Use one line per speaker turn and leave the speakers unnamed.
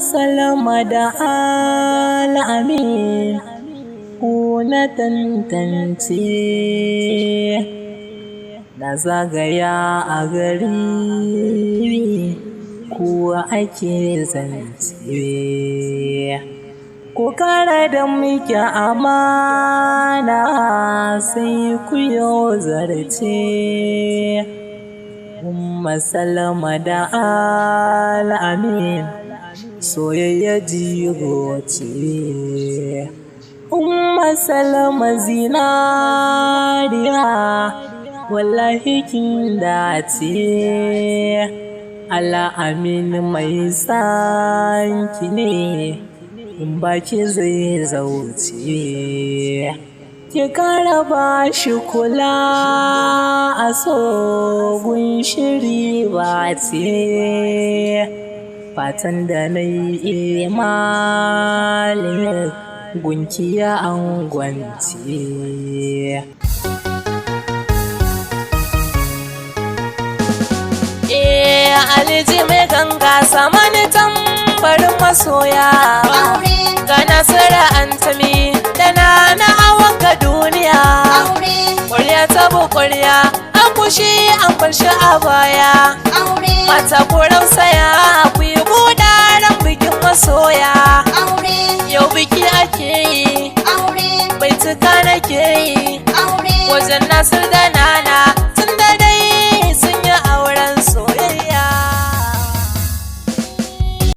Salama da al'amin ku na tantance, na zagaya a gari ku ake zance, ku kara da muke amana sai ku yo zarce. Salama da al'amin soyayya jigo ce. Salama zinariya wallahi kin dace. Al'amin mai sanki ne in baki zai zauce. Ki kara ba shi kula a sogun shiri ba ce. Fatan da na yi imalin gunkiya an gwance. Aliji mai ganga samani tambarin masoya, ga Nasira Antami da na hawan ga duniya. Ƙwarya tabo ƙwarya an kushi an kunshi a baya, mata ku rausaya ku yi gudanar bikin masoya. Yau biki ake yi, bai tuka nake yi, wajen Nasir da Nana